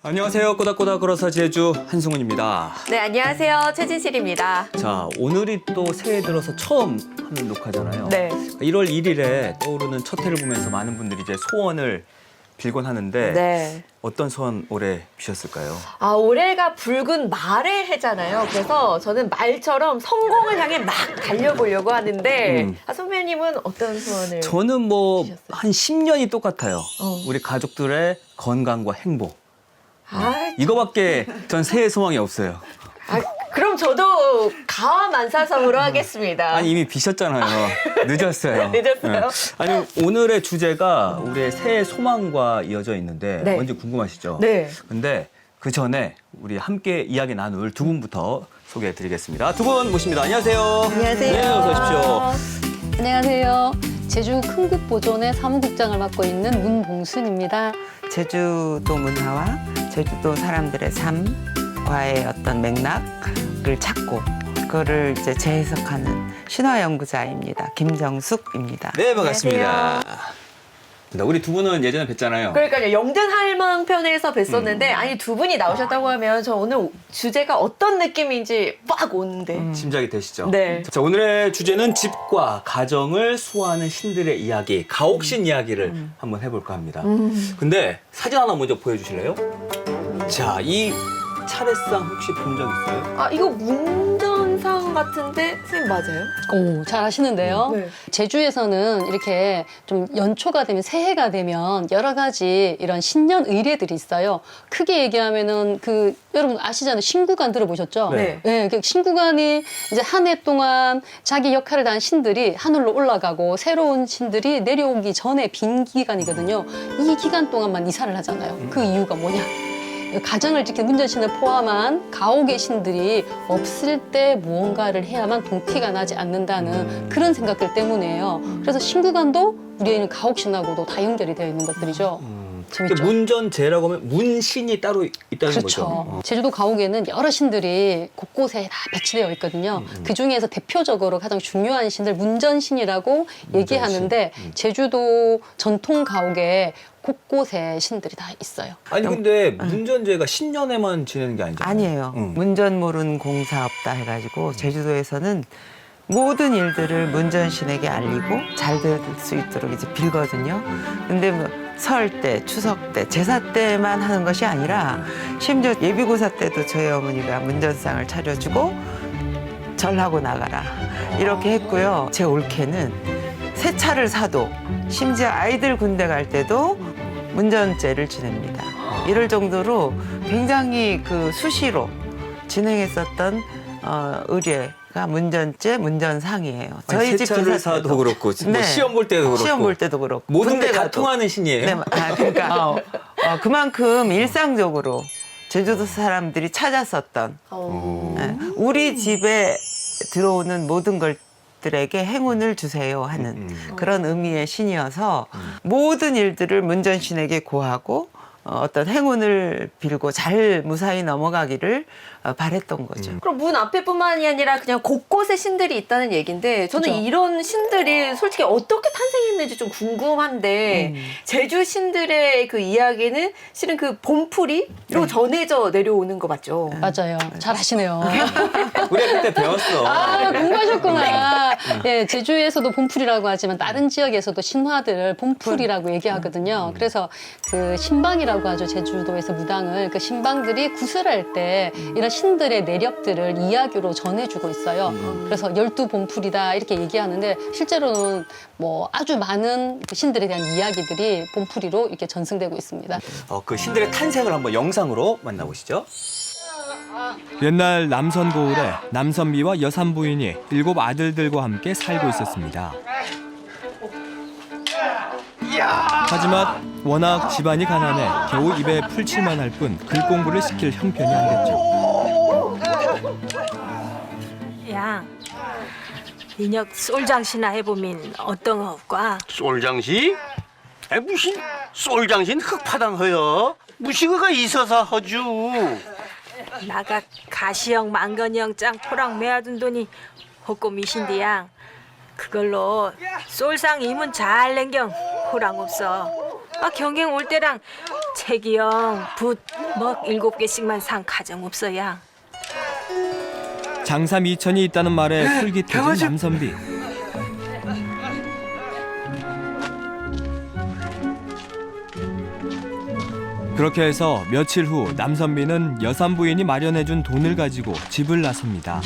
안녕하세요. 꼬닥꼬닥 걸어서 제주 한승훈입니다. 네, 안녕하세요. 최진실입니다. 자, 오늘이 또 새해 들어서 처음 하는 녹화잖아요. 네. 1월 1일에 떠오르는 첫 해를 보면서 많은 분들이 이제 소원을 빌곤 하는데 네. 어떤 소원 올해 비셨을까요? 아, 올해가 붉은 말의 해잖아요. 그래서 저는 말처럼 성공을 향해 막 달려보려고 하는데 선배님은 어떤 소원을? 저는 뭐 비셨어요? 한 10년이 똑같아요. 우리 가족들의 건강과 행복. 아, 이거밖에 전 새해 소망이 없어요. 그럼 저도 가와만사성으로 하겠습니다. 아니 이미 비셨잖아요. 늦었어요. 늦었어요? 네. 아니 오늘의 주제가 우리의 새해 소망과 이어져 있는데 네. 뭔지 궁금하시죠? 네. 근데 그 전에 우리 함께 이야기 나눌 두 분부터 소개해드리겠습니다. 두 분 모십니다. 안녕하세요. 안녕하세요. 네, 어서 오십시오. 안녕하세요. 제주 큰국보존의 사무국장을 맡고 있는 문봉순입니다. 제주도 문화와 제주도 사람들의 삶과의 어떤 맥락을 찾고 그거를 이제 재해석하는 신화연구자입니다. 김정숙입니다. 네, 반갑습니다. 안녕하세요. 우리 두 분은 예전에 뵀잖아요. 그러니까요. 영등할망 편에서 뵀었는데 아니 두 분이 나오셨다고 하면 저 오늘 주제가 어떤 느낌인지 빡 오는데. 짐작이 되시죠? 네. 자, 오늘의 주제는 집과 가정을 수호하는 신들의 이야기, 가옥신 이야기를 한번 해볼까 합니다. 근데 사진 하나 먼저 보여주실래요? 자, 이 차례상 혹시 본 적 있어요? 아, 이거 문전상 같은데 선생님 맞아요? 오, 잘 하시는데요. 네. 제주에서는 이렇게 좀 연초가 되면 새해가 되면 여러 가지 이런 신년 의례들이 있어요. 크게 얘기하면은 여러분 아시잖아요. 신구관 들어보셨죠? 네. 네, 그 신구관이 이제 한 해 동안 자기 역할을 다한 신들이 하늘로 올라가고 새로운 신들이 내려오기 전에 빈 기간이거든요. 이 기간 동안만 이사를 하잖아요. 그 이유가 뭐냐? 가정을 지키는 문전신을 포함한 가옥의 신들이 없을 때 무언가를 해야만 동티가 나지 않는다는 그런 생각들 때문이에요. 그래서 신구관도 우리는 가옥신하고도 다 연결이 되어 있는 것들이죠. 재밌죠? 문전제라고 하면 문신이 따로 있다는 그렇죠. 거죠. 제주도 가옥에는 여러 신들이 곳곳에 다 배치되어 있거든요. 그 중에서 대표적으로 가장 중요한 신들 문전신이라고 얘기하는데 제주도 전통 가옥에 곳곳에 신들이 다 있어요. 아니 근데 문전제가 신년에만 지내는 게 아니잖아요. 아니에요. 문전 모르는 공사 없다 해가지고 제주도에서는 모든 일들을 문전신에게 알리고 잘 될 수 있도록 이제 빌거든요. 근데 뭐 설 때, 추석 때, 제사 때만 하는 것이 아니라 심지어 예비고사 때도 저희 어머니가 문전상을 차려주고 절하고 나가라 이렇게 했고요. 제 올케는 새 차를 사도 심지어 아이들 군대 갈 때도 문전제를 지냅니다. 이럴 정도로 굉장히 그 수시로 진행했었던 의례가 문전제, 문전상이에요. 저희 집 차를 사도 그렇고 뭐 시험 볼 때도 그렇고 시험 볼 때도 그렇고 모든 게 군대 다 가도. 통하는 신이에요. 네, 그러니까 그만큼 일상적으로 제주도 사람들이 찾았었던 우리 집에 들어오는 모든 것들에게 행운을 주세요 하는 그런 의미의 신이어서 모든 일들을 문전신에게 고하고 어떤 행운을 빌고 잘 무사히 넘어가기를 바랬던 거죠. 그럼 문 앞에뿐만이 아니라 그냥 곳곳에 신들이 있다는 얘기인데 저는 그죠. 이런 신들이 솔직히 어떻게 탄생했는지 좀 궁금한데 제주 신들의 그 이야기는 실은 그 봄풀이로 전해져 내려오는 거 맞죠? 맞아요. 잘 하시네요. 우리가 그때 배웠어. 아, 공부하셨구나. 예, 제주에서도 봄풀이라고 하지만 다른 지역에서도 신화들을 봄풀이라고 얘기하거든요. 그래서 그 신방이라고 하죠. 제주도에서 무당을. 그 신방들이 구슬할 때 이런 신들의 내력들을 이야기로 전해주고 있어요. 그래서 12봄풀이다 이렇게 얘기하는데 실제로는 뭐 아주 많은 그 신들에 대한 이야기들이 봄풀이로 이렇게 전승되고 있습니다. 그 신들의 탄생을 한번 영상으로 만나보시죠. 옛날 남선 고을에 남선비와 여산 부인이 7 아들들과 함께 살고 있었습니다. 하지만 워낙 집안이 가난해 겨우 입에 풀칠만 할 뿐 글공부를 시킬 형편이 안 됐죠. 양, 인혁 솔장시나 해보면 어떤 거 없과? 쏠장시? 무슨 쏠장신 흑파당허여? 무시거가 있어서 허주. 나가 가시형 만건형 짱포랑 매어둔 돈이 호꼼이신데 양. 그걸로 쏠상 임은 잘 낸경 호랑 없어. 경갱 올 때랑 책이형 붓 먹 7개씩만 산 가정 없어야. 장사 미천이 있다는 말에 솔깃해진 남선비. 그렇게 해서 며칠 후 남선비는 여산 부인이 마련해준 돈을 가지고 집을 나섭니다.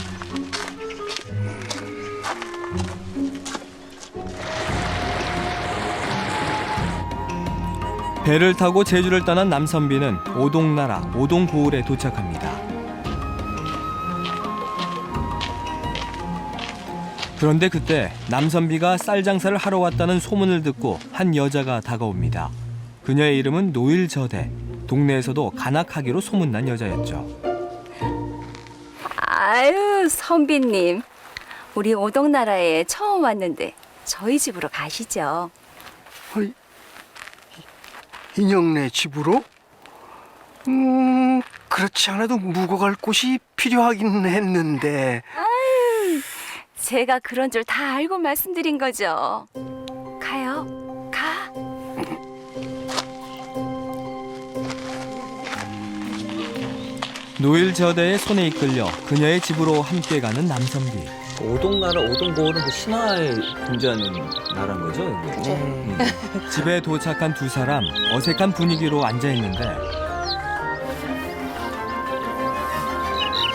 배를 타고 제주를 떠난 남선비는 오동나라 오동고을에 도착합니다. 그런데 그때 남선비가 쌀 장사를 하러 왔다는 소문을 듣고 한 여자가 다가옵니다. 그녀의 이름은 노일저대. 동네에서도 간악하기로 소문난 여자였죠. 아유, 선비님. 우리 오동나라에 처음 왔는데 저희 집으로 가시죠. 인형네 집으로? 그렇지 않아도 묵어 갈 곳이 필요하긴 했는데. 제가 그런 줄 다 알고 말씀드린 거죠. 가요. 가. 노일저대의 손에 이끌려 그녀의 집으로 함께 가는 남선비. 오동나라 오동고을은 그 신화에 존재하는 나라인 거죠? 이게? 네. 집에 도착한 두 사람 어색한 분위기로 앉아 있는데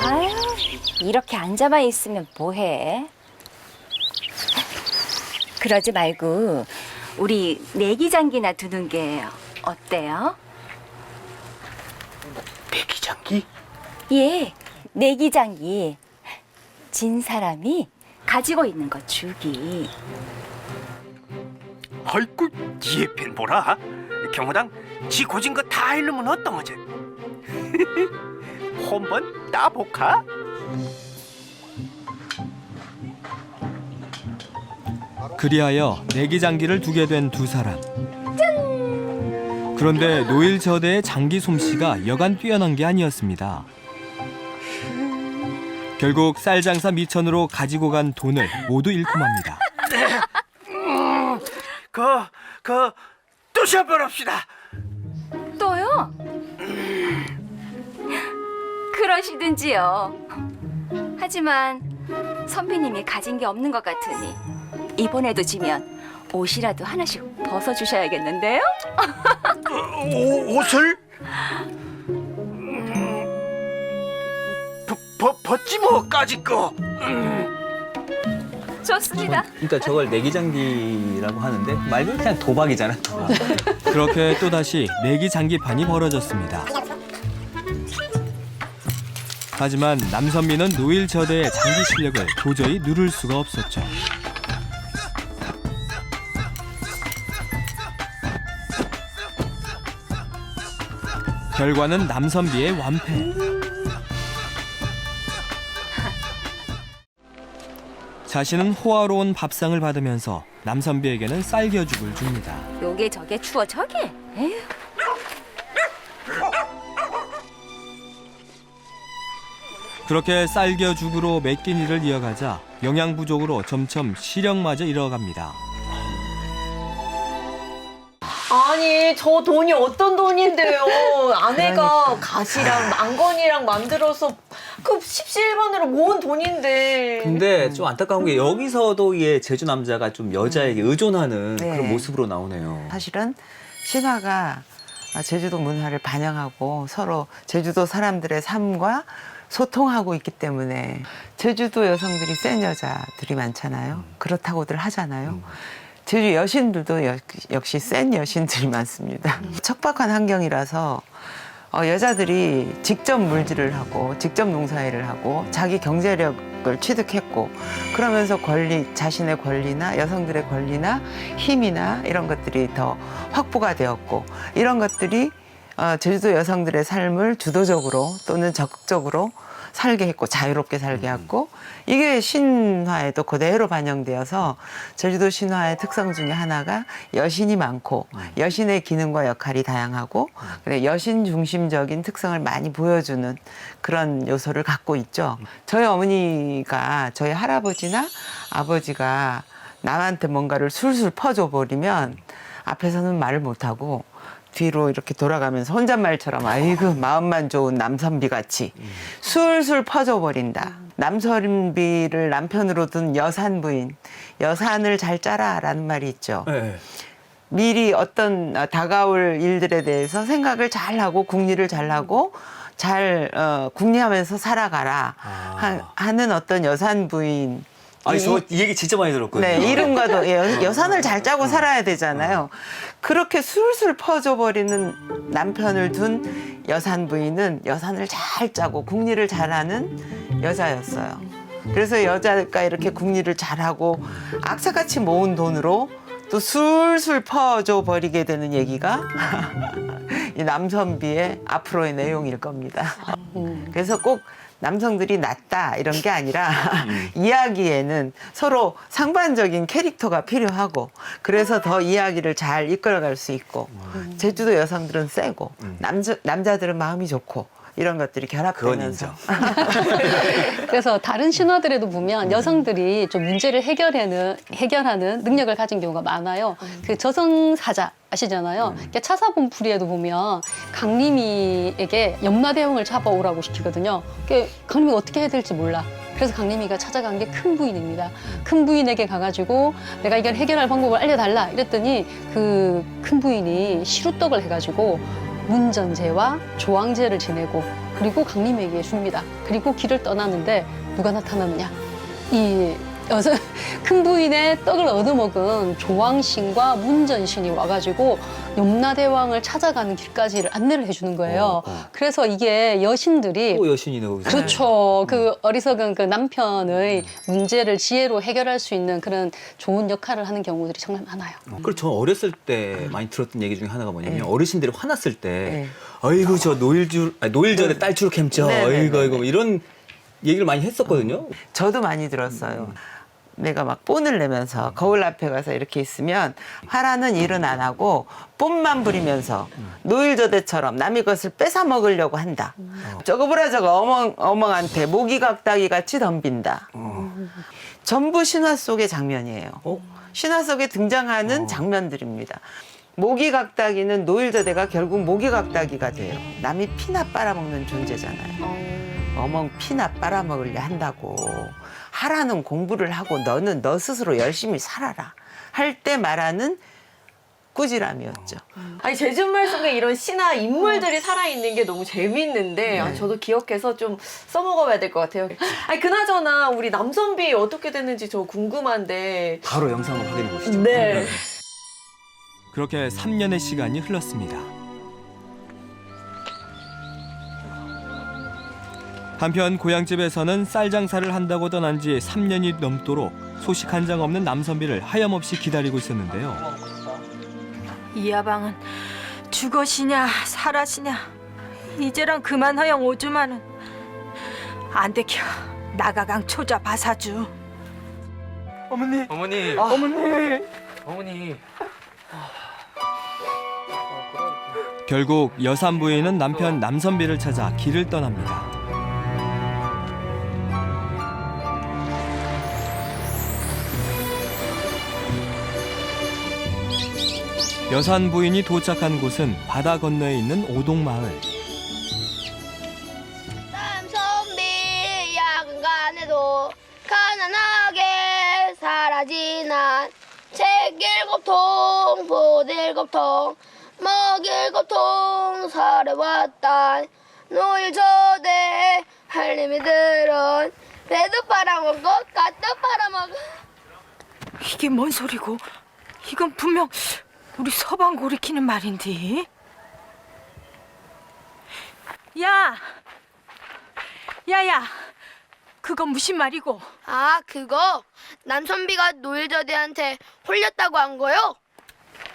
아유, 이렇게 앉아만 있으면 뭐해? 그러지 말고 우리 내기장기나 두는 게 어때요? 내기장기? 예, 내기장기. 진 사람이 가지고 있는 거 주기. 아이고, 얘편 보라. 경호당 지 고진 거 다 잃으면 어떤 거지? 한번 따볼까? 그리하여 내기장기를 두게 된 두 사람. 그런데 노일저대의 장기 솜씨가 여간 뛰어난 게 아니었습니다. 결국 쌀 장사 미천으로 가지고 간 돈을 모두 잃고 맙니다. 또 시합해봅시다. 또요? 그러시든지요. 하지만 선비님이 가진 게 없는 것 같으니 이번에도 지면 옷이라도 하나씩 벗어주셔야겠는데요? 옷을? 벗지 뭐 까짓 거. 좋습니다. 그러니까 저걸 내기장기라고 하는데 말 그대로 그냥 도박이잖아. 도박. 그렇게 또다시 내기장기판이 벌어졌습니다. 하지만 남선비는 노일저대의 장기 실력을 도저히 누를 수가 없었죠. 결과는 남선비의 완패. 자신은 호화로운 밥상을 받으면서 남선비에게는 쌀겨죽을 줍니다. 요게 저게 추워 저게. 에휴. 그렇게 쌀겨죽으로 몇 끼니를 이어가자 영양 부족으로 점점 시력마저 잃어갑니다. 아니 저 돈이 어떤 돈인데요? 아내가 가시랑 망건이랑 만들어서 그 십시일반으로 모은 돈인데. 근데 좀 안타까운 게 여기서도 이 제주 남자가 좀 여자에게 의존하는 네. 그런 모습으로 나오네요. 사실은 신화가 제주도 문화를 반영하고 서로 제주도 사람들의 삶과 소통하고 있기 때문에 제주도 여성들이 센 여자들이 많잖아요. 그렇다고들 하잖아요. 제주 여신들도 역시 센 여신들이 많습니다. 척박한 환경이라서 여자들이 직접 물질을 하고 직접 농사일을 하고 자기 경제력을 취득했고 그러면서 자신의 권리나 여성들의 권리나 힘이나 이런 것들이 더 확보가 되었고 이런 것들이 제주도 여성들의 삶을 주도적으로 또는 적극적으로 살게 했고 자유롭게 살게 했고 이게 신화에도 그대로 반영되어서 제주도 신화의 특성 중에 하나가 여신이 많고 여신의 기능과 역할이 다양하고 여신 중심적인 특성을 많이 보여주는 그런 요소를 갖고 있죠. 저희 어머니가 저희 할아버지나 아버지가 남한테 뭔가를 술술 퍼줘 버리면 앞에서는 말을 못하고 뒤로 이렇게 돌아가면서 혼잣말처럼 아이고 마음만 좋은 남선비 같이 술술 퍼져버린다. 남선비를 남편으로 둔 여산 부인, 여산을 잘 짜라라는 말이 있죠. 네. 미리 어떤 다가올 일들에 대해서 생각을 잘하고 궁리를 잘하고 잘 궁리하면서 살아가라 하는 어떤 여산 부인. 아니 저 이 얘기 진짜 많이 들었거든요. 네, 이름과도 여산을 잘 짜고 살아야 되잖아요. 그렇게 술술 퍼져버리는 남편을 둔 여산 부인은 여산을 잘 짜고 궁리를 잘하는 여자였어요. 그래서 여자가 이렇게 궁리를 잘하고 악사같이 모은 돈으로 또 술술 퍼져 버리게 되는 얘기가 이 남선비의 앞으로의 내용일 겁니다. 그래서 꼭 남성들이 낫다 이런 게 아니라 이야기에는 서로 상반적인 캐릭터가 필요하고 그래서 더 이야기를 잘 이끌어갈 수 있고 제주도 여성들은 세고 남자들은 마음이 좋고 이런 것들이 결합되면서 그래서 다른 신화들에도 보면 여성들이 좀 문제를 해결하는 능력을 가진 경우가 많아요. 그 저승사자 아시잖아요. 차사본풀이에도 보면 강림이에게 염라대왕을 잡아오라고 시키거든요. 강림이가 어떻게 해야 될지 몰라. 그래서 강림이가 찾아간 게 큰 부인입니다. 큰 부인에게 가가지고 내가 이걸 해결할 방법을 알려달라 이랬더니 그 큰 부인이 시루떡을 해가지고 문전제와 조왕제를 지내고 그리고 강림에게 줍니다. 그리고 길을 떠나는데 누가 나타나느냐? 이 큰 부인의 떡을 얻어먹은 조왕신과 문전신이 와가지고 염라대왕을 찾아가는 길까지를 안내를 해주는 거예요. 그래서 이게 여신들이 또 여신이네 거기서. 그렇죠. 그 어리석은 그 남편의 문제를 지혜로 해결할 수 있는 그런 좋은 역할을 하는 경우들이 정말 많아요. 그리고 저 어렸을 때 많이 들었던 얘기 중에 하나가 뭐냐면 네. 어르신들이 화났을 때 네. 아이고 저 노일절에 딸주로 캠죠. 네, 네, 아이고 네, 아이고 이런 얘기를 많이 했었거든요. 저도 많이 들었어요. 내가 막 뽐을 내면서 거울 앞에 가서 이렇게 있으면 화라는 일은 안 하고 뽐만 부리면서 노일저대처럼 남의 것을 뺏어 먹으려고 한다. 저거 보라 저거 어멍한테 모기각다기 같이 덤빈다. 전부 신화 속의 장면이에요. 신화 속에 등장하는 장면들입니다. 모기각다기는 노일저대가 결국 모기각다기가 돼요. 남이 피나 빨아먹는 존재잖아요. 어멍 피나 빨아먹으려 한다고. 하라는 공부를 하고 너는 너 스스로 열심히 살아라 할 때 말하는 꾸지람이었죠. 아니 제주말 속에 이런 신화 인물들이 살아있는 게 너무 재밌는데 아, 저도 기억해서 좀 써먹어봐야 될 것 같아요. 아니 그나저나 우리 남선비 어떻게 됐는지 저 궁금한데. 바로 영상을 확인해 보시죠. 네. 그렇게 3년의 시간이 흘렀습니다. 한편 고향집에서는 쌀 장사를 한다고 떠난 지 3년이 넘도록 소식 한 장 없는 남선비를 하염없이 기다리고 있었는데요. 이 야방은 죽어시냐 살아시냐 이제랑 그만하영 오주마는 안 되켜 나가강 초자 바사주. 어머니. 결국 여산 부인은 남편 남선비를 찾아 길을 떠납니다. 여산 부인이 도착한 곳은 바다 건너에 있는 오동마을. 남선비 야근간에도 가난하게 사라지난 책 7통 붓 7통 먹일 7통 살해왔단 노일저대 할림이들은 배도 빨아먹고 갓도 빨아먹어. 이게 뭔 소리고? 이건 분명 우리 서방 고리키는 말인데. 야야 그건 무슨 말이고? 아 그거 남선비가 노일저대한테 홀렸다고 한 거요?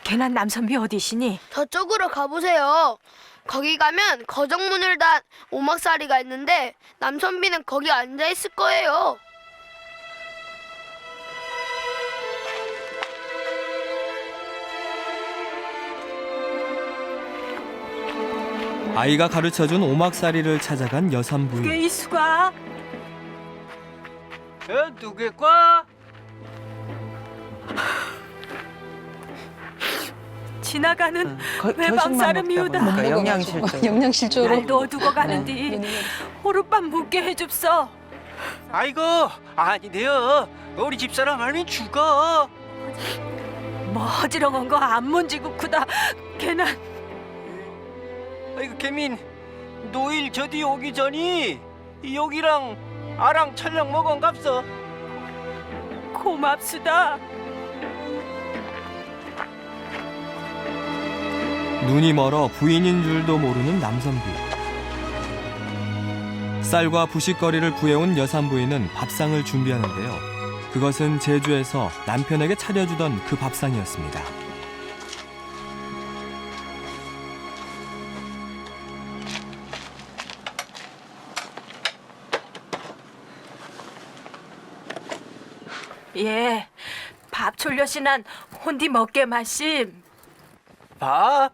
걔난 남선비 어디시니? 저쪽으로 가보세요. 거기 가면 거정문을 단 오막살이가 있는데 남선비는 거기 앉아있을 거예요. 아이가 가르쳐준 오막살이를 찾아간 여산 부인. 그게 이수가? 누구과? 지나가는 외박 교식만 사람이오다. 먹다 보니까 영양실조. 영양실조로. 날 넣어두고 가는디 하룻밤 묵게 해줍소. 아이고 아니돼요. 우리 집사람 알면 죽어. 뭐 허지렁한 거 안 문지고 크다. 걔는 아이고 개민 노일 저디 오기 전이 여기랑 아랑 촬영 먹은 값어. 고맙수다. 눈이 멀어 부인인 줄도 모르는 남선비. 쌀과 부싯거리를 구해온 여산부인은 밥상을 준비하는데요. 그것은 제주에서 남편에게 차려주던 그 밥상이었습니다. 예, 밥 졸려시난 혼디 먹게 마심. 밥?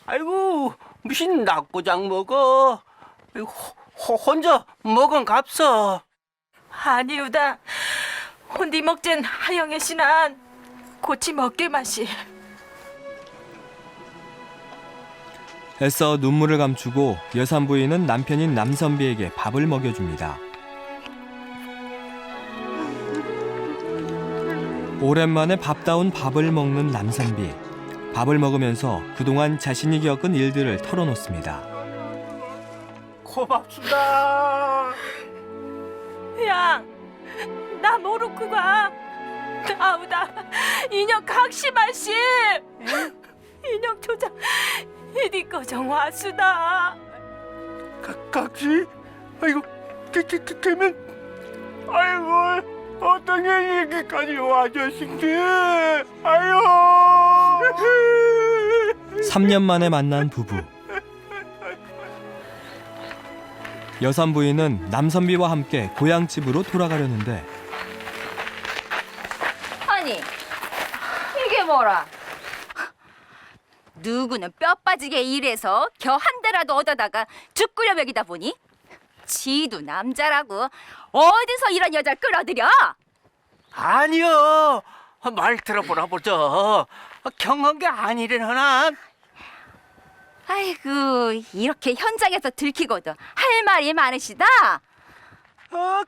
아이고 무슨 낙고장 먹어. 혼자 먹은 값어. 아니우다. 혼디 먹젠 하영애 씨난 고치 먹게 마시. 애써 눈물을 감추고 여산부인은 남편인 남선비에게 밥을 먹여줍니다. 오랜만에 밥다운 밥을 먹는 남선비. 밥을 먹으면서 그동안 자신이 겪은 일들을 털어놓습니다. 고맙습니다. 양, 나 모르고 가. 아우다, 인형 각시마심. 인형 조장 이디 거정 와수다. 각시? 아이고 되면 아이고 어떤 얘기까지 와주신지. 아유 3년 만에 만난 부부. 여산부인은 남선비와 함께 고향집으로 돌아가려는데 아니, 이게 뭐라? 누구는 뼈 빠지게 일해서 겨 한 대라도 얻어다가 죽구려 먹이다 보니 지도 남자라고 어디서 이런 여자를 끌어들여? 아니요. 말 들어보라 보자. 경한 게 아니래나. 아이고, 이렇게 현장에서 들키고도 할 말이 많으시다.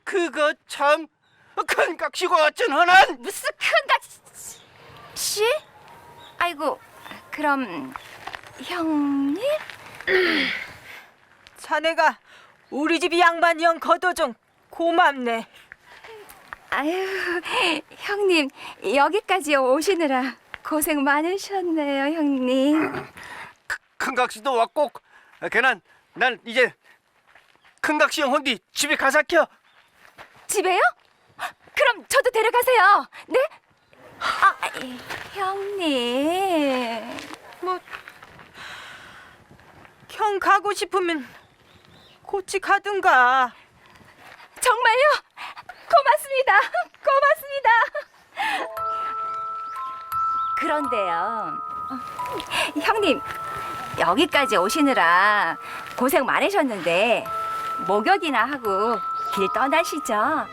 그거 참 큰 깍시고 어쩐 허난. 무슨 큰 각시? 아이고, 그럼 형님? 자네가 우리 집 양반이형 거둬좀 고맙네. 아유, 형님 여기까지 오시느라 고생 많으셨네요, 형님. 큰 각시도 왔고 걔는 난 이제 큰 각시 형 혼디 집에 가사켜. 집에요? 그럼 저도 데려가세요. 네? 형님. 형 가고 싶으면 고치 가든가. 정말요? 고맙습니다. 고맙습니다. 그런데요, 형님 여기까지 오시느라 고생 많으셨는데 목욕이나 하고 길 떠나시죠.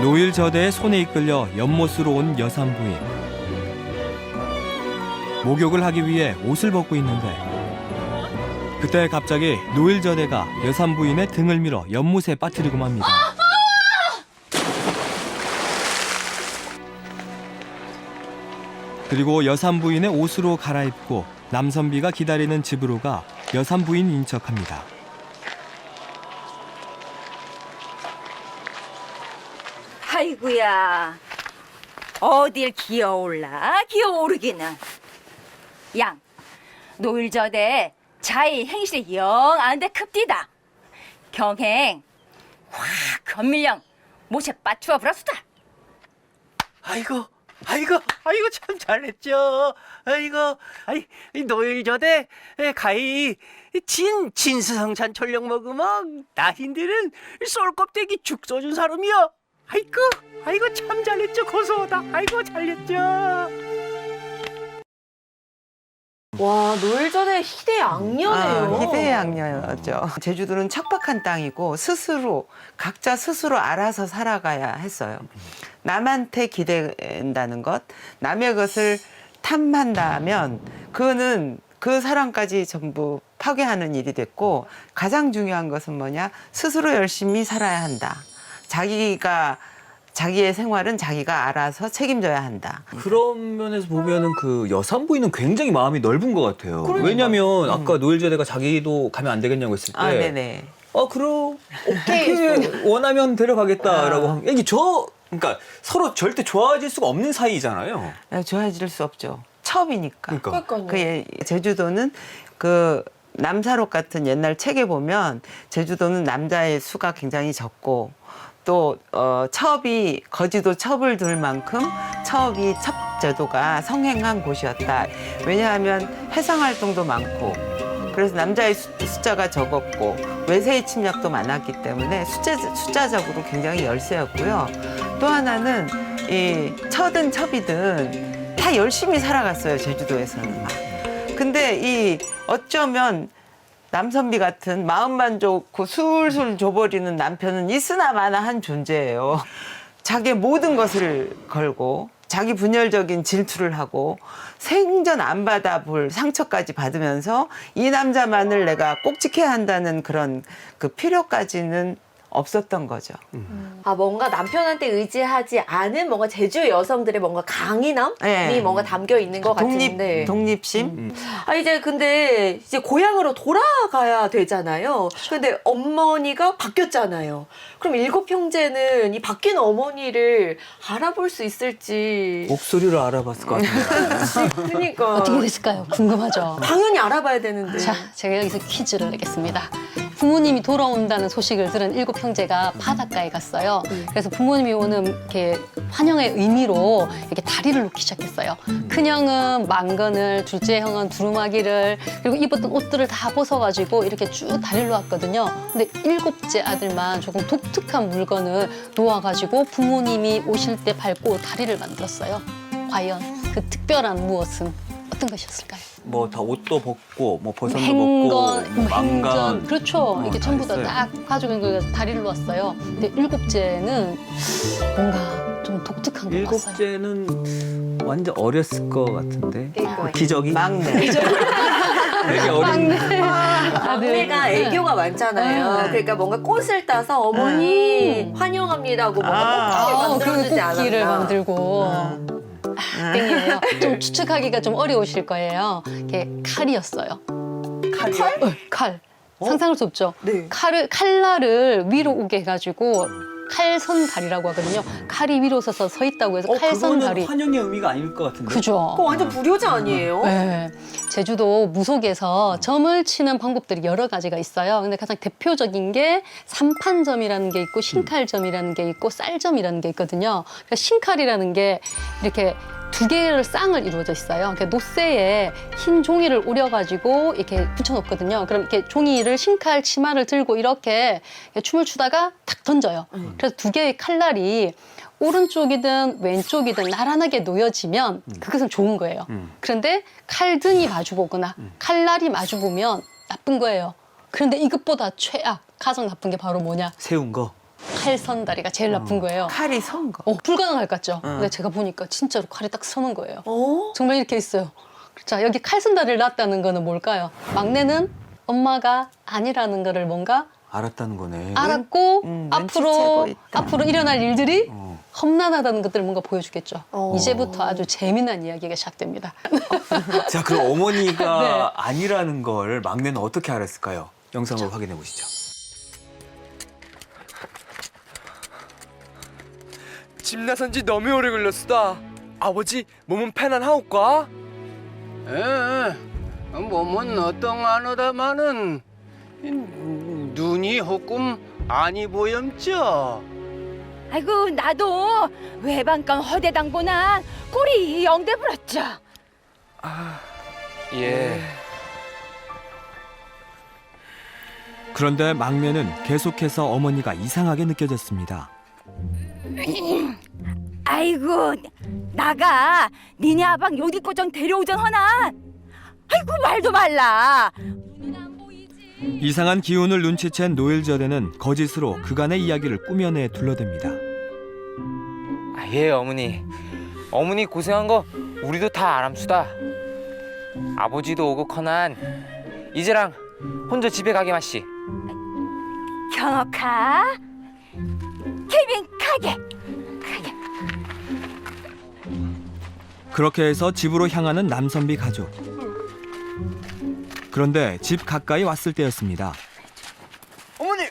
노일저대의 손에 이끌려 연못으로 온 여산부인. 목욕을 하기 위해 옷을 벗고 있는데 그때 갑자기 노일저대가 여산부인의 등을 밀어 연못에 빠뜨리고 맙니다. 그리고 여산부인의 옷으로 갈아입고 남선비가 기다리는 집으로 가 여산부인인 척합니다. 아이고야, 어딜 기어오르기는. 양, 노일저대 자의 행실이 영 안돼 급디다. 경행 확 건밀령 못에 빠추어 부라수다. 아이고 참 잘했죠. 아이고 이 노일저대 가히 진수성찬 전력 먹으면 나힌들은 쏠껍데기 죽 써준 사람이여. 아이고 참 잘했죠. 고소하다. 아이고 잘했죠. 와, 노일전의 희대양녀네요. 희대양녀죠. 제주도는 척박한 땅이고 각자 스스로 알아서 살아가야 했어요. 남한테 기댄다는 것, 남의 것을 탐한다면 그거는 그 사람까지 전부 파괴하는 일이 됐고, 가장 중요한 것은 뭐냐? 스스로 열심히 살아야 한다. 자기의 생활은 자기가 알아서 책임져야 한다. 그런 면에서 보면은 그 여산부인은 굉장히 마음이 넓은 것 같아요. 그러니까. 왜냐면 아까 노일제대가 자기도 가면 안 되겠냐고 했을 때, 네네. 오케이 원하면 데려가겠다라고 한 이게 그러니까 서로 절대 좋아질 수가 없는 사이잖아요. 좋아질 수 없죠. 첩이니까. 그러니까요. 제주도는 그 남사록 같은 옛날 책에 보면 제주도는 남자의 수가 굉장히 적고, 또 첩이 거지도 첩을 둘 만큼 첩이 첩제도가 성행한 곳이었다. 왜냐하면 해상 활동도 많고, 그래서 남자의 숫자가 적었고 외세의 침략도 많았기 때문에 숫자적으로 굉장히 열세였고요. 또 하나는 이 첩이든 첩이든 다 열심히 살아갔어요, 제주도에서는. 근데 어쩌면 남선비 같은 마음만 좋고 술술 줘버리는 남편은 있으나 마나한 존재예요. 자기의 모든 것을 걸고 자기 분열적인 질투를 하고 생전 안 받아볼 상처까지 받으면서 이 남자만을 내가 꼭 지켜야 한다는 그런 그 필요까지는 없었던 거죠. 아, 뭔가 남편한테 의지하지 않은 뭔가 제주 여성들의 뭔가 강인함이 네. 뭔가 담겨 있는 것 같은데. 독립심? 근데 이제 고향으로 돌아가야 되잖아요. 근데 어머니가 바뀌었잖아요. 그럼 7형제는 이 바뀐 어머니를 알아볼 수 있을지. 목소리를 알아봤을 것 같은데. 그러니까. 어떻게 됐을까요? 궁금하죠. 당연히 알아봐야 되는데. 자, 제가 여기서 퀴즈를 내겠습니다. 부모님이 돌아온다는 소식을 들은 7형제가 바닷가에 갔어요. 그래서 부모님이 오는 이렇게 환영의 의미로 이렇게 다리를 놓기 시작했어요. 큰형은 망건을, 둘째 형은 두루마기를, 그리고 입었던 옷들을 다 벗어가지고 이렇게 쭉 다리를 놓았거든요. 근데 7째 아들만 조금 독특한 물건을 놓아가지고 부모님이 오실 때 밟고 다리를 만들었어요. 과연 그 특별한 무엇은 어떤 것이었을까요? 뭐 다 옷도 벗고 뭐 버선도 행건, 벗고 행전, 망간. 그렇죠. 이렇게 다 전부 다 했어요. 딱 가지고 다리를 놓았어요. 근데 7째는 뭔가 좀 독특한 것 같았어요. 7째는 완전 어렸을 것 같은데. 그러니까요. 기저귀? 막내. 되게 어린. 막내가 애교가 많잖아요. 그러니까 뭔가 꽃을 따서 어머니 환영합니다고 뭔가 꽃을 만들어주지 않았나. 꽃기를 만들고. 땡이에요. 좀 추측하기가 좀 어려우실 거예요. 이게 칼이었어요. 칼? 칼. 상상할 수 없죠. 네. 칼날을 위로 오게 해가지고 칼선다리라고 하거든요. 칼이 위로 서서 서 있다고 해서 그거는 칼선다리. 환영의 의미가 아닐 것 같은데. 그죠. 그거 완전 불효자 아니에요? 네. 제주도 무속에서 점을 치는 방법들이 여러 가지가 있어요. 근데 가장 대표적인 게 삼판점이라는 게 있고 신칼점이라는 게 있고 쌀점이라는 게 있거든요. 그러니까 신칼이라는 게 이렇게 2개의 쌍을 이루어져 있어요. 그러니까 노쇠에 흰 종이를 오려가지고 이렇게 붙여놓거든요. 그럼 이렇게 종이를 신칼 치마를 들고 이렇게 춤을 추다가 탁 던져요. 그래서 2개의 칼날이 오른쪽이든 왼쪽이든 나란하게 놓여지면 그것은 좋은 거예요. 그런데 칼등이 마주보거나 칼날이 마주보면 나쁜 거예요. 그런데 이것보다 최악, 가장 나쁜 게 바로 뭐냐? 세운 거. 칼선다리가 제일 나쁜 거예요. 칼이 선 거. 불가능할 것 같죠? 근데 제가 보니까 진짜로 칼이 딱 서는 거예요. 어? 정말 이렇게 있어요. 자, 여기 칼선다리를 놨다는 거는 뭘까요? 막내는 엄마가 아니라는 거를 뭔가 알았다는 거네. 알았고 눈치채고 있다. 앞으로 일어날 일들이 험난하다는 것들을 뭔가 보여주겠죠. 어. 이제부터 아주 재미난 이야기가 시작됩니다. 자, 그럼 어머니가 네. 아니라는 걸 막내는 어떻게 알았을까요? 영상을 확인해 보시죠. 집 나선 지 너무 오래 걸렸수다. 아버지 몸은 편안하옵까? 몸은 어떠하노다마는 눈이 조금 아니 보염죠. 아이고 나도 외반감 허대당보난 꼴이 영대 불었죠. 예. 그런데 막내는 계속해서 어머니가 이상하게 느껴졌습니다. 아이고 나가 니네 아방 요디꼬정 데려오전 허나. 아이고 말도 말라. 이상한 기운을 눈치챈 노일저대는 거짓으로 그간의 이야기를 꾸며내 둘러댑니다. 예, 어머니. 어머니 고생한 거 우리도 다 알암수다. 아버지도 오고 커난 이제랑 혼자 집에 가게 마시. 경옥아, 케빈 가게. 그렇게 해서 집으로 향하는 남선비 가족. 그런데 집 가까이 왔을 때였습니다.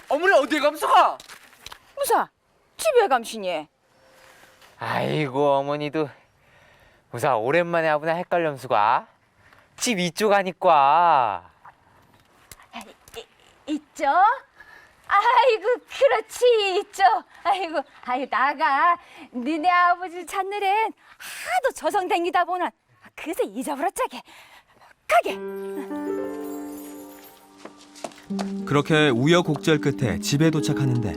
어머니 어디 감수가? 무사, 집에 감시니? 아이고, 어머니도 우사 오랜만에 아부나 헷갈렴수가. 집 이쪽 아니까. 있죠? 아이고, 그렇지, 있죠. 아이고, 나가 니네 아버지 찾느랜 하도 저성 댕기다 보나 그새 잊어버렸자게. 가게. 그렇게 우여곡절 끝에 집에 도착하는데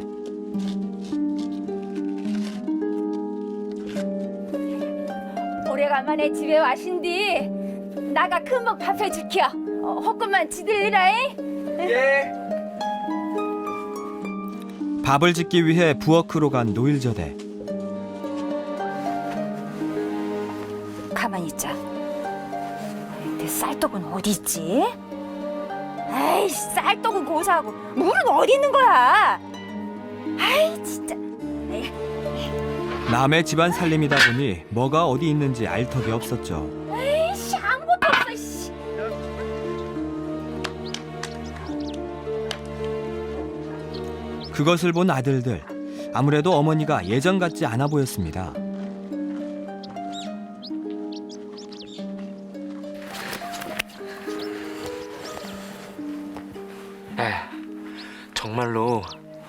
오래간만에 집에 와신디 나가 금방 밥 해줄게요. 헛것만 지들리라잉. 예. 밥을 짓기 위해 부엌으로 간 노일저대. 가만히 있자. 내 쌀떡은 어디 있지? 아이씨, 쌀떡은 고사하고 물은 어디 있는 거야? 아이 진짜. 남의 집안 살림이다 보니 뭐가 어디 있는지 알 턱이 없었죠. 에이씨, 아무것도 없어. 씨. 그것을 본 아들들. 아무래도 어머니가 예전 같지 않아 보였습니다. 정말로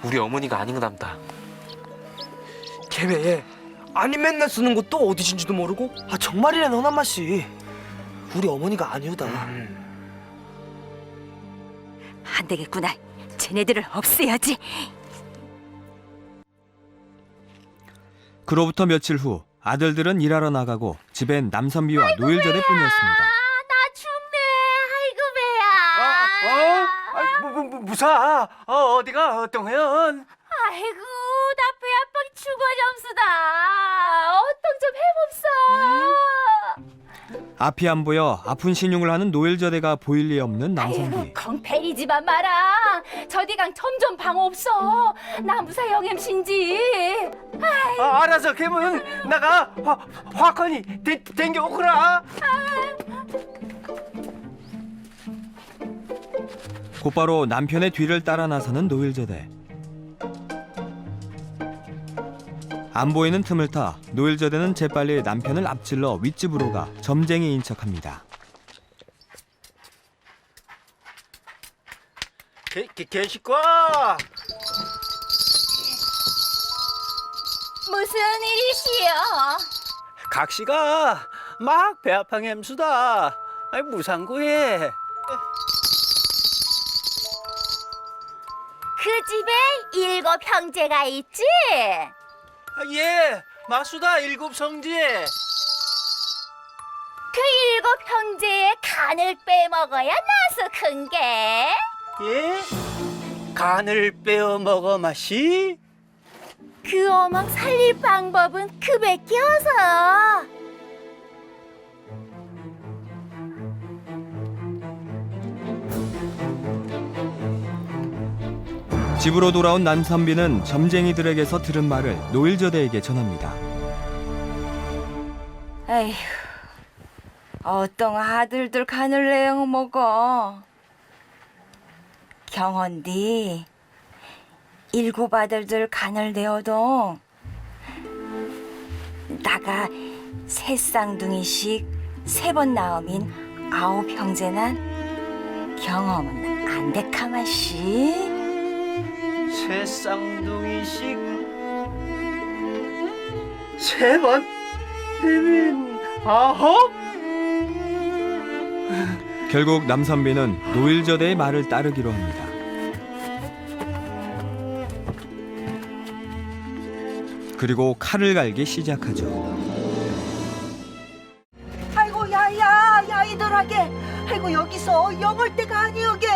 우리 어머니가 아닌 거 담다. 걔왜 아니 맨날 쓰는 것도 어디신지도 모르고 정말이래 너난 맛이. 우리 어머니가 아니오다. 안 되겠구나. 쟤네들을 없애야지. 그로부터 며칠 후 아들들은 일하러 나가고 집엔 남선비와 노일저대뿐이었습니다. 나 죽네. 아이고 배야. 무사. 어디가 똥해연? 아이고 나 배 아파기 죽어점수다. 어떤 좀 해봅소. 앞이 안 보여 아픈 신용을 하는 노일저대가 보일 리 없는 남선비. 아이고 컹패리지만 마라. 저디강 점점 방 없어. 나 무사 영엠신지. 알아서 걔는 나가 화건이 댕겨 오거라. 곧바로 남편의 뒤를 따라 나서는 노일저대. 안 보이는 틈을 타 노일저대는 재빨리 남편을 앞질러 윗집으로 가 점쟁이인 척합니다. 개식과 무슨 일이시여? 각시가 막 배 아팡 햄수다. 무상구해. 그 집에 7 형제가 있지? 예, 마수다 7 성지에. 그 7 형제의 간을 빼먹어야 나서 큰 게. 예? 간을 빼어 먹어 마시? 그 어망 살릴 방법은 그밖에 없어. 집으로 돌아온 남선비는 점쟁이들에게서 들은 말을 노일저대에게 전합니다. 에휴, 어떤 아들들 간을 내어 먹어. 경헌디 7 아들들 간을 내어도 나가 3 쌍둥이씩 3번 낳으민 9 형제난 경험은 안 데카마시. 3 쌍둥이씩 3번 해민 9? 결국 남선비는 노일저대의 말을 따르기로 합니다. 그리고 칼을 갈기 시작하죠. 아이고 야야 이들하게. 아이고 여기서 영을 때가 아니오게.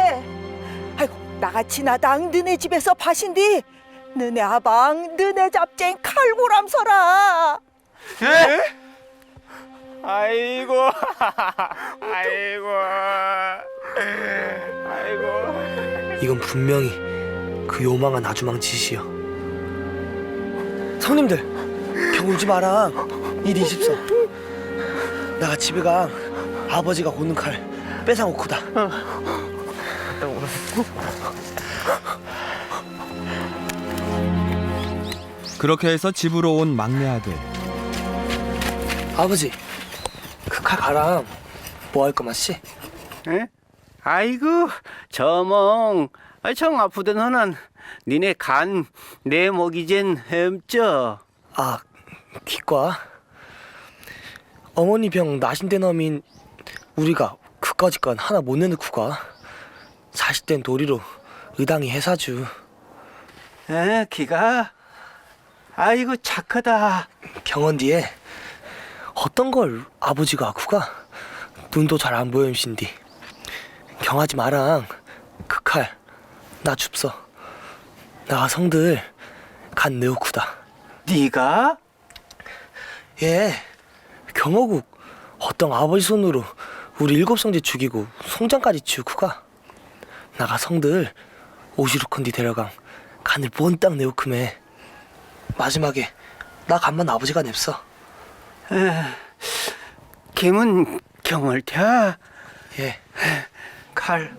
아이고 나같이 나당 너네 집에서 파신디 너네 아방 너네 잡쟁 칼고람서라. 예? 아이고, 아이고, 아이고. 이건 분명히 그 요망한 아주망 짓이여. 성님들 경 울지 마라. 이리 있습소. 나가 집에 가 아버지가 고는 칼 뺏어오구다. 그렇게 해서 집으로 온 막내 아들. 아버지 그 칼 가랑 뭐 할 거마씨? 에? 아이고, 저멍. 정 아프던 허난 니네 간 내 먹이젠 햄쪄. 아 기과 어머니 병 나신대 놈인 우리가 그까짓 건 하나 못 내놓고가 40된 도리로 의당이 해사주. 에, 기가? 아이고, 착하다. 경원 뒤에 어떤 걸 아버지가 아쿠가 눈도 잘 안 보임신디 경하지 마랑 그 칼 나 줍서. 나가 성들 간 내오쿠다. 네가? 예, 경호국 어떤 아버지 손으로 우리 7성제 죽이고 송장까지 치우쿠가 나가 성들 오시루컨디 데려강 간을 몬딱 내오쿠매 마지막에 나 간만 아버지가 냅서. 김은 경월태야. 예. 칼.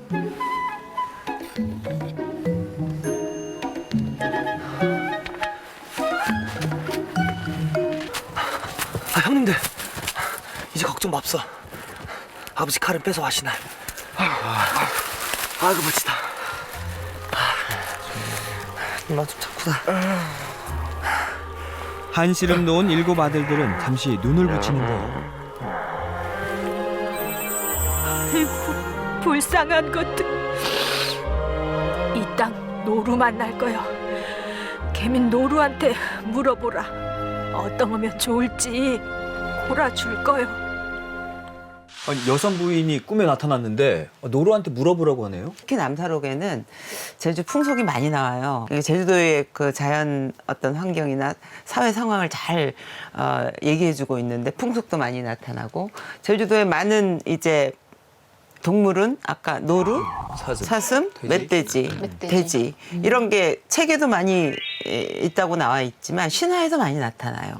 아 형님들 이제 걱정 맙소. 아버지 칼은 뺏어 가시나. 아이고 멋지다. 누나 좀 자꾸다. 한시름 놓은 7 아들들은 잠시 눈을 붙이는데요. 아이고, 불쌍한 것들. 이 땅 노루 만날 거요. 개민 노루한테 물어보라. 어떤 거면 좋을지 골아줄 거요. 아니, 여성 부인이 꿈에 나타났는데 노루한테 물어보라고 하네요. 특히 남사록에는 제주 풍속이 많이 나와요. 제주도의 그 자연 어떤 환경이나 사회 상황을 잘 얘기해주고 있는데 풍속도 많이 나타나고 제주도의 많은 이제 동물은 아까 노루, 사슴, 멧돼지, 돼지 이런 게 책에도 많이 있다고 나와 있지만 신화에도 많이 나타나요.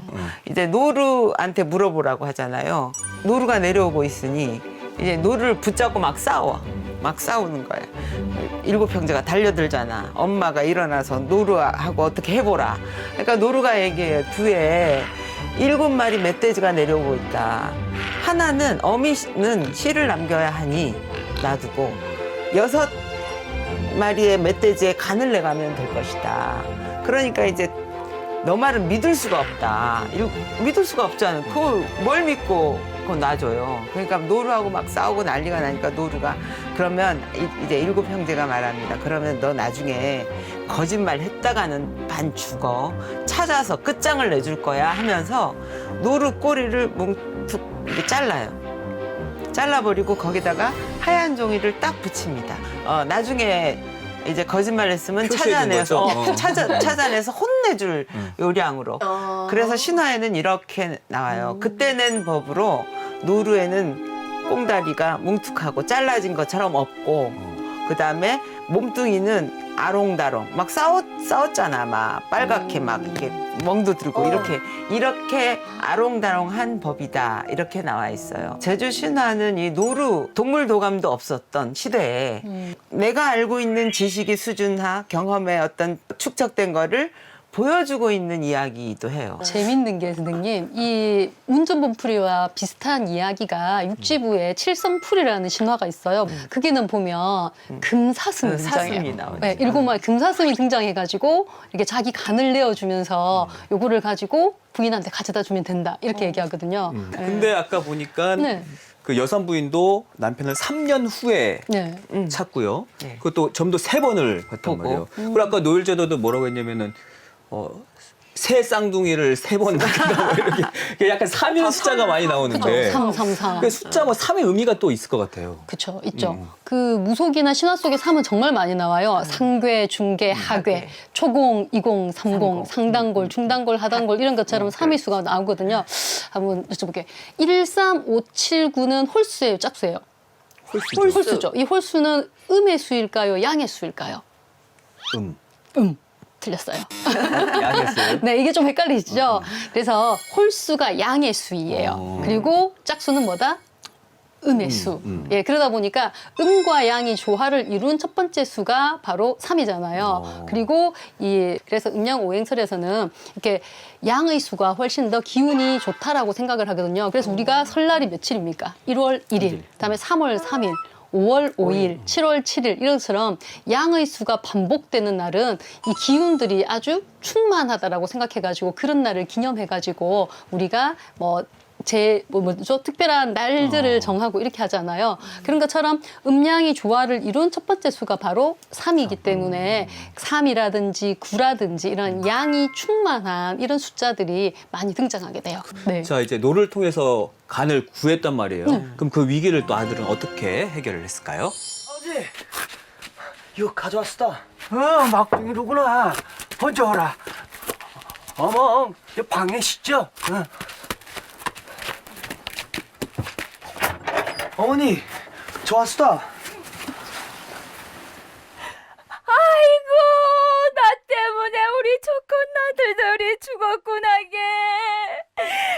이제 노루한테 물어보라고 하잖아요. 노루가 내려오고 있으니 이제 노루를 붙잡고 막 싸워. 막 싸우는 거야. 7 형제가 달려들잖아. 엄마가 일어나서 노루하고 어떻게 해보라. 그러니까 노루가 얘기해요. 뒤에 7마리 멧돼지가 내려오고 있다. 하나는 어미는 씨를 남겨야 하니 놔두고 6마리의 멧돼지의 간을 내가면 될 것이다. 그러니까 이제 너 말은 믿을 수가 없다. 믿을 수가 없잖아. 그걸 뭘 믿고 그거 놔줘요. 그러니까 노루하고 막 싸우고 난리가 나니까 노루가 그러면 이제 7 형제가 말합니다. 그러면 너 나중에 거짓말 했다가는 반 죽어. 찾아서 끝장을 내줄 거야 하면서 노루 꼬리를 뭉툭 이렇게 잘라요. 잘라버리고 거기다가 하얀 종이를 딱 붙입니다. 나중에 이제 거짓말 했으면 찾아내서 찾아내서 혼내줄 요량으로. 그래서 신화에는 이렇게 나와요. 그때 낸 법으로 노루에는 꽁다리가 뭉툭하고 잘라진 것처럼 없고 그다음에 몸뚱이는 아롱다롱 막 싸웠잖아. 막 빨갛게 막 이렇게 멍도 들고 이렇게 아롱다롱한 법이다. 이렇게 나와 있어요. 제주 신화는 이 노루 동물 도감도 없었던 시대에 내가 알고 있는 지식의 수준화 경험의 어떤 축적된 거를 보여주고 있는 이야기이기도 해요. 재밌는 게 선생님 이 운전본풀이와 비슷한 이야기가 육지부에 칠성풀이라는 신화가 있어요. 거기는 보면 금사슴이 등장해요. 사슴이 나오죠. 네, 7마리 금사슴이 등장해가지고 이렇게 자기 간을 내어주면서 요거를 가지고 부인한테 가져다 주면 된다 이렇게 얘기하거든요. 근데 아까 보니까 네. 그 여성 부인도 남편을 3년 후에 네. 찾고요. 네. 그것도 점도 3번을 봤단 보고. 말이에요. 그리고 아까 노일제도도 뭐라고 했냐면은 새 쌍둥이를 3번 낳는다 뭐 이렇게 약간 3이라는 숫자가 많이 나오는데 333. 그 숫자 뭐 3의 의미가 또 있을 것 같아요. 그렇죠, 있죠. 그 무속이나 신화 속에 3은 정말 많이 나와요. 상괴, 중괴, 하괴, 초공, 이공, 삼공, 상단골, 중단골, 하단골 이런 것처럼 3의 수가 나오거든요. 한번 여쭤볼게요. 13579는 홀수예요, 짝수예요? 홀수죠. 이 홀수는 음의 수일까요, 양의 수일까요? 틀렸어요. 양의 수요? 네, 이게 좀 헷갈리시죠? 그래서 홀수가 양의 수이에요. 그리고 짝수는 뭐다? 음의 수. 예, 그러다 보니까 음과 양이 조화를 이룬 첫 번째 수가 바로 3이잖아요. 그리고 그래서 음양오행설에서는 이렇게 양의 수가 훨씬 더 기운이 좋다라고 생각을 하거든요. 그래서 우리가 설날이 며칠입니까? 1월 1일, 그다음에 3월 3일, 5월 5일, 7월 7일 이런 것처럼 양의 수가 반복되는 날은 이 기운들이 아주 충만하다라고 생각해가지고 그런 날을 기념해가지고 우리가 뭐죠? 특별한 날들을 정하고 이렇게 하잖아요. 그런 것처럼 음양이 조화를 이룬 첫 번째 수가 바로 3이기 때문에 3이라든지 9라든지 이런 양이 충만한 이런 숫자들이 많이 등장하게 돼요. 네. 자, 이제 노를 통해서 간을 구했단 말이에요. 그럼 그 위기를 또 아들은 어떻게 해결을 했을까요? 아버지, 이거 가져왔어. 막둥이로구나. 먼저 오라. 어머, 저 방에 씻죠? 어머니, 저 왔어. 아이고, 나 때문에 우리 조건 나들들이 죽었구나, 게.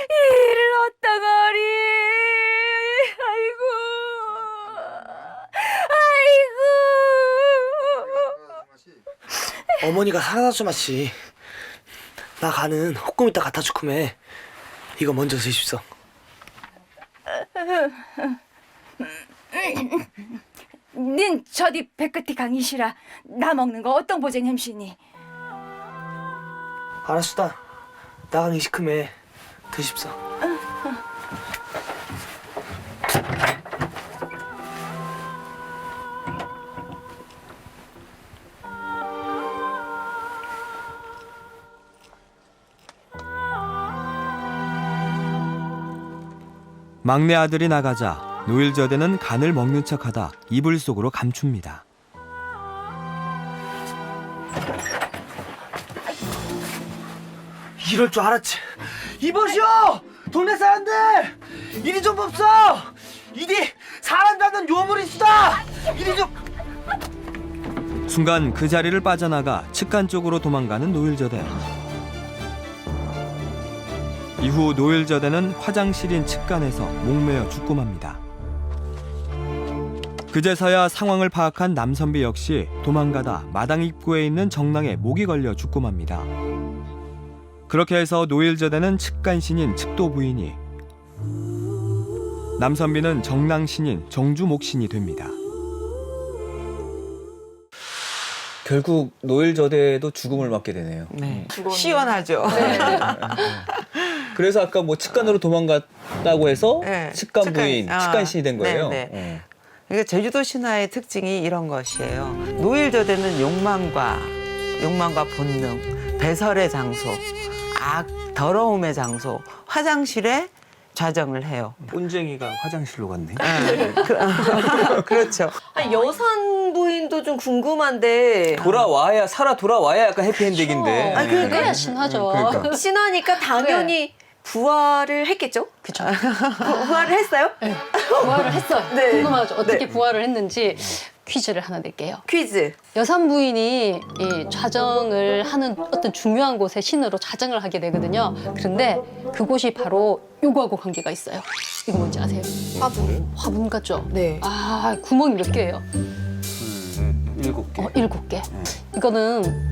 이를 어떠거리. 아이고. 아이고. 어머니가 살아났어 마씨. 나 가는 호금 이따 갖다 주쿠매. 이거 먼저 드십시오. 닌 저디 배끝이 강이시라. 나 먹는 거 어떤 보쟁 햄시니. 알았수다. 나가는 시큼에 드십시오. 막내 아들이 나가자 노일저대는 간을 먹는 척하다 이불 속으로 감춥니다. 이럴 줄 알았지. 이보시오! 동네 사람들! 이리 좀 봅소! 이리 사람 잡는 요물이 있다! 이리 좀... 순간 그 자리를 빠져나가 측간 쪽으로 도망가는 노일저대. 이후 노일저대는 화장실인 측간에서 목매어 죽고 맙니다. 그제서야 상황을 파악한 남선비 역시 도망가다 마당 입구에 있는 정랑에 목이 걸려 죽고 맙니다. 그렇게 해서 노일저대는 측간신인 측도 부인이, 남선비는 정랑신인 정주목신이 됩니다. 결국 노일저대도 죽음을 맞게 되네요. 네. 시원하죠. 그래서 아까 뭐 측간으로 도망갔다고 해서 네. 측간 부인, 측간신이 된 거예요. 네. 그러니까 제주도 신화의 특징이 이런 것이에요. 노일저대는 욕망과 본능, 배설의 장소, 더러움의 장소, 화장실에 좌정을 해요. 꼰쟁이가 화장실로 갔네. 그렇죠. 아니, 여산 부인도 좀 궁금한데 살아 돌아와야 약간 해피엔딩인데. 그래야 신화죠. 그러니까. 신하니까 당연히 부활을 했겠죠? 그쵸. 부활을 했어요? 네, 부활을 했어요. 네. 궁금하죠. 어떻게 네. 부활을 했는지 퀴즈를 하나 낼게요. 퀴즈. 여산 부인이 이 좌정을 하는 어떤 중요한 곳에 신으로 좌정을 하게 되거든요. 그런데 그곳이 바로 요거하고 관계가 있어요. 이거 뭔지 아세요? 화분. 화분 같죠? 네. 아, 구멍이 몇 개예요? 7개. 7개. 이거는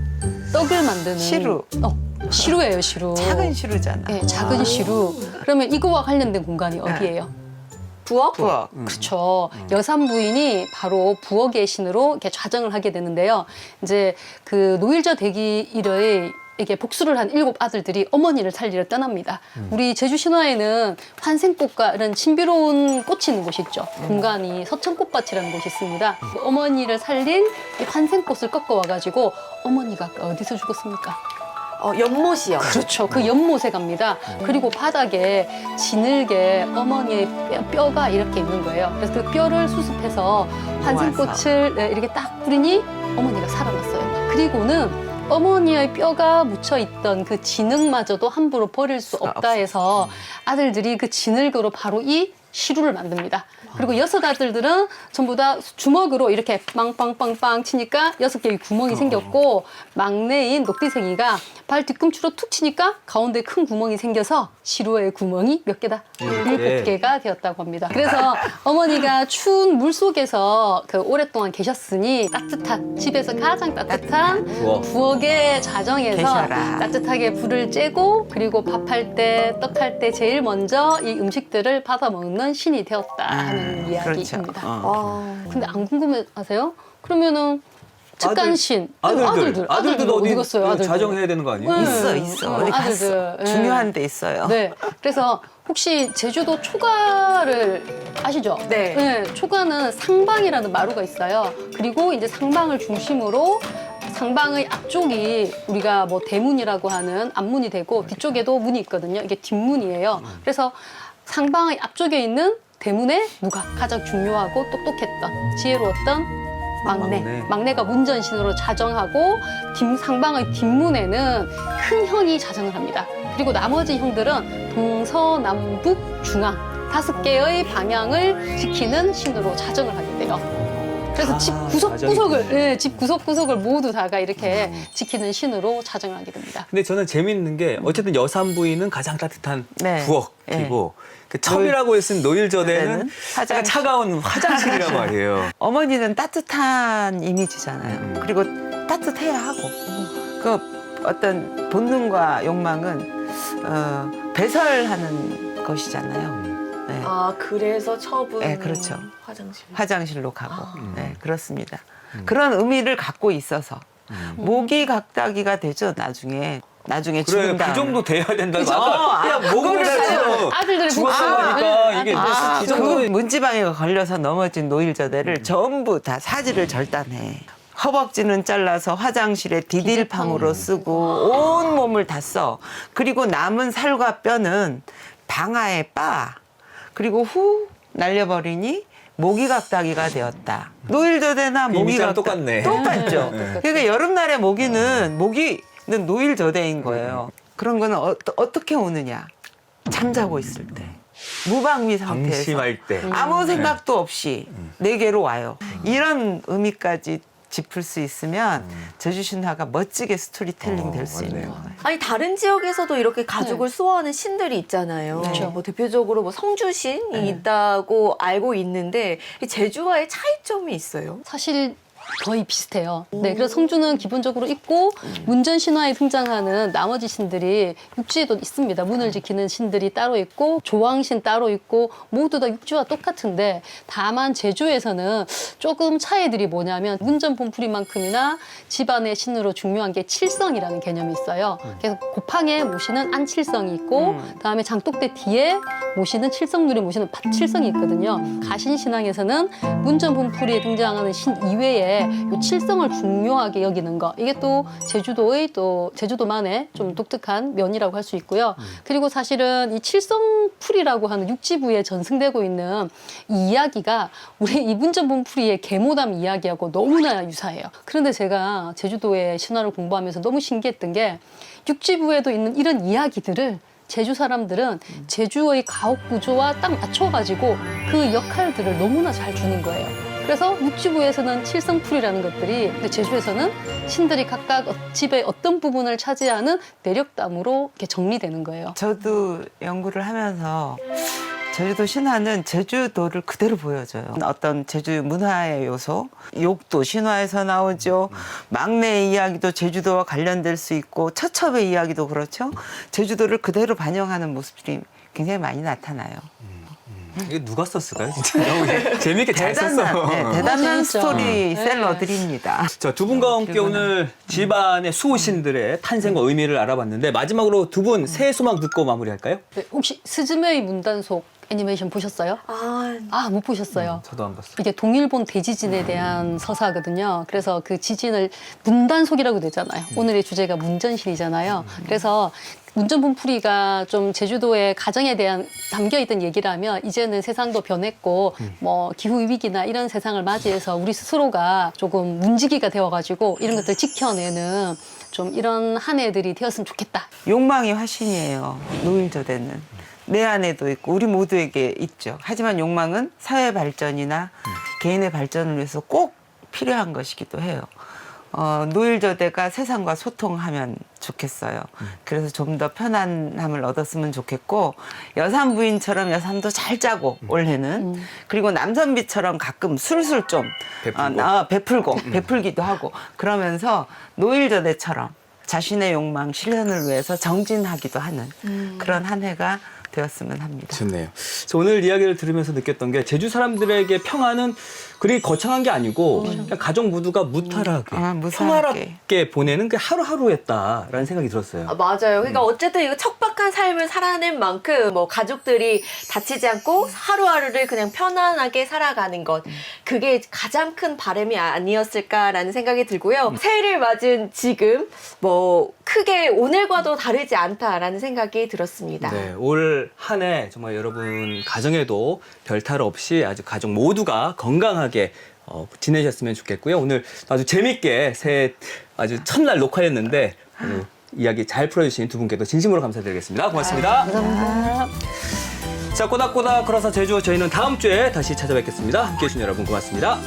떡을 만드는 시루. 시루예요, 시루. 작은 시루잖아. 네, 작은 시루. 그러면 이거와 관련된 공간이 어디예요? 부엌? 부엌. 그렇죠. 여산 부인이 바로 부엌의 신으로 이렇게 좌정을 하게 되는데요. 이제 그 노일저 대기 일에 이게 복수를 한 7 아들들이 어머니를 살리러 떠납니다. 우리 제주 신화에는 환생꽃과 이런 신비로운 꽃이 있는 곳이 있죠. 공간이 서천꽃밭이라는 곳이 있습니다. 그 어머니를 살린 이 환생꽃을 꺾어 와가지고 어머니가 어디서 죽었습니까? 연못이요. 그렇죠. 그 연못에 갑니다. 그리고 바닥에 지늘게 어머니의 뼈가 이렇게 있는 거예요. 그래서 그 뼈를 수습해서 환생꽃을 네, 이렇게 딱 뿌리니 어머니가 살아났어요. 그리고는 어머니의 뼈가 묻혀있던 그 진흙마저도 함부로 버릴 수 없다 해서 아들들이 그 진흙으로 바로 이 시루를 만듭니다. 그리고 6 아들들은 전부 다 주먹으로 이렇게 빵빵빵빵 치니까 6개의 구멍이 생겼고 막내인 녹디생이가 발 뒤꿈치로 툭 치니까 가운데 큰 구멍이 생겨서 시루의 구멍이 몇 개다? 7개가 되었다고 합니다. 그래서 어머니가 추운 물 속에서 그 오랫동안 계셨으니 따뜻한 집에서 가장 따뜻한 부엌의 자정에서 계셔라. 따뜻하게 불을 쬐고 그리고 밥할 때, 떡할 때 제일 먼저 이 음식들을 받아 먹는 신이 되었다 하는 이야기입니다. 근데 안 궁금하세요? 그러면은 측간신 아들도 어디 갔어요? 아들들. 자정해야 되는 거 아니에요? 네. 있어. 어디 갔어. 네. 중요한 데 있어요. 네. 그래서 혹시 제주도 초가를 아시죠? 네. 초가는 상방이라는 마루가 있어요. 그리고 이제 상방을 중심으로 상방의 앞쪽이 우리가 뭐 대문이라고 하는 앞문이 되고 뒤쪽에도 문이 있거든요. 이게 뒷문이에요. 그래서 상방의 앞쪽에 있는 대문의 누가 가장 중요하고 똑똑했던 지혜로웠던 막내가 문전신으로 자정하고 상방의 뒷문에는 큰 형이 자정을 합니다. 그리고 나머지 형들은 동서남북 중앙 5개의 방향을 지키는 신으로 자정을 하게 돼요. 그래서 집 구석구석을 집 구석구석을 모두 다가 이렇게 지키는 신으로 자정을 하게 됩니다. 근데 저는 재밌는 게 어쨌든 여산부인은 가장 따뜻한 부엌이고 그 첩이라고 했은 노일저대는 약간 차가운 화장실이란 말이에요. 어머니는 따뜻한 이미지잖아요. 그리고 따뜻해야 하고 그 어떤 본능과 욕망은 배설하는 것이잖아요. 네. 그래서 첩은 네, 그렇죠. 화장실로 가고 네, 그렇습니다. 그런 의미를 갖고 있어서 목이 각다기가 되죠. 나중에 죽은 다음에. 그 정도 돼야 된다고. 그죠? 그냥 목을 사서 아들들이 죽었어 하니까 이게 그 정도. 그 문지방에 걸려서 넘어진 노일저대를 전부 다 사지를 절단해. 허벅지는 잘라서 화장실에 디딜팡으로 쓰고 온 몸을 다 써. 그리고 남은 살과 뼈는 방아에 빻아. 그리고 후 날려버리니 모기각다기가 되었다. 노일저대나 모기각다기 똑같네. 똑같죠. 그러니까 여름날에 모기는 노일저대인 거예요. 그런 거는 어떻게 오느냐? 잠자고 있을 때. 무방비 상태에서 방심할 때. 아무 생각도 없이 내게로 와요. 이런 의미까지 짚을 수 있으면 제주 신화가 멋지게 스토리텔링 될 수 있는 거예요. 아니 다른 지역에서도 이렇게 가족을 수호하는 신들이 있잖아요. 그렇죠. 뭐 대표적으로 뭐 성주신이 있다고 알고 있는데 제주와의 차이점이 있어요. 사실 거의 비슷해요. 네, 그래서 성주는 기본적으로 있고 문전신화에 등장하는 나머지 신들이 육지에도 있습니다. 문을 지키는 신들이 따로 있고 조왕신 따로 있고 모두 다 육지와 똑같은데 다만 제주에서는 조금 차이들이 뭐냐면 문전본풀이만큼이나 집안의 신으로 중요한 게 칠성이라는 개념이 있어요. 그래서 고팡에 모시는 안칠성이 있고 그다음에 장독대 뒤에 모시는 칠성누리 모시는 밭칠성이 있거든요. 가신신앙에서는 문전본풀이에 등장하는 신 이외에 이 칠성을 중요하게 여기는 거 이게 또 제주도만의 좀 독특한 면이라고 할 수 있고요. 그리고 사실은 이 칠성풀이라고 하는 육지부에 전승되고 있는 이 이야기가 우리 이 문전본풀이의 계모담 이야기하고 너무나 유사해요. 그런데 제가 제주도의 신화를 공부하면서 너무 신기했던 게 육지부에도 있는 이런 이야기들을 제주 사람들은 제주의 가옥 구조와 딱 맞춰가지고 그 역할들을 너무나 잘 주는 거예요. 그래서 육지부에서는 칠성풀이라는 것들이 근데 제주에서는 신들이 각각 집의 어떤 부분을 차지하는 내력담으로 이렇게 정리되는 거예요. 저도 연구를 하면서 제주도 신화는 제주도를 그대로 보여줘요. 어떤 제주 문화의 요소, 욕도 신화에서 나오죠. 막내의 이야기도 제주도와 관련될 수 있고 처첩의 이야기도 그렇죠. 제주도를 그대로 반영하는 모습들이 굉장히 많이 나타나요. 이게 누가 썼을까요? 진짜 너무 재밌게 잘 썼어. 대단한 스토리셀러들입니다. 자, 두 분과 함께 오늘 집안의 수호신들의 탄생과 의미를 알아봤는데 마지막으로 두 분 새해 소망 듣고 마무리할까요? 네, 혹시 스즈메의 문단속 애니메이션 보셨어요? 아, 못 보셨어요. 저도 안 봤어요. 이게 동일본 대지진에 대한 서사거든요. 그래서 그 지진을 문단속이라고 되잖아요. 오늘의 주제가 문전실이잖아요. 그래서 문전분풀이가 좀 제주도의 가정에 대한 담겨있던 얘기라면 이제는 세상도 변했고 뭐 기후위기나 이런 세상을 맞이해서 우리 스스로가 조금 문지기가 되어가지고 이런 것들 지켜내는 좀 이런 한 해들이 되었으면 좋겠다. 욕망이 화신이에요. 노일저대는. 내 안에도 있고 우리 모두에게 있죠. 하지만 욕망은 사회 발전이나 개인의 발전을 위해서 꼭 필요한 것이기도 해요. 노일저대가 세상과 소통하면 좋겠어요. 그래서 좀 더 편안함을 얻었으면 좋겠고 여산부인처럼 여산도 잘 짜고 올해는 그리고 남선비처럼 가끔 술술 좀 베풀기도 하고 그러면서 노일저대처럼 자신의 욕망 실현을 위해서 정진하기도 하는 그런 한 해가 되었으면 합니다. 좋네요. 그래서 오늘 이야기를 들으면서 느꼈던 게 제주 사람들에게 평화는 그리 거창한 게 아니고 그냥 가족 모두가 무탈하게, 평화롭게 보내는 그 하루하루였다라는 생각이 들었어요. 맞아요. 그러니까 어쨌든 이거 척박한 삶을 살아낸 만큼 뭐 가족들이 다치지 않고 하루하루를 그냥 편안하게 살아가는 것 그게 가장 큰 바람이 아니었을까라는 생각이 들고요. 새해를 맞은 지금 뭐 크게 오늘과도 다르지 않다라는 생각이 들었습니다. 네, 올 한 해 정말 여러분 가정에도 별탈 없이 아주 가족 모두가 건강하게 지내셨으면 좋겠고요. 오늘 아주 재밌게 새해 아주 첫날 녹화였는데 오늘 이야기 잘 풀어주신 두 분께도 진심으로 감사드리겠습니다. 고맙습니다. 감사합니다. 자, 꼬닥꼬닥 걸어서 제주 저희는 다음 주에 다시 찾아뵙겠습니다. 함께해 주신 여러분 고맙습니다.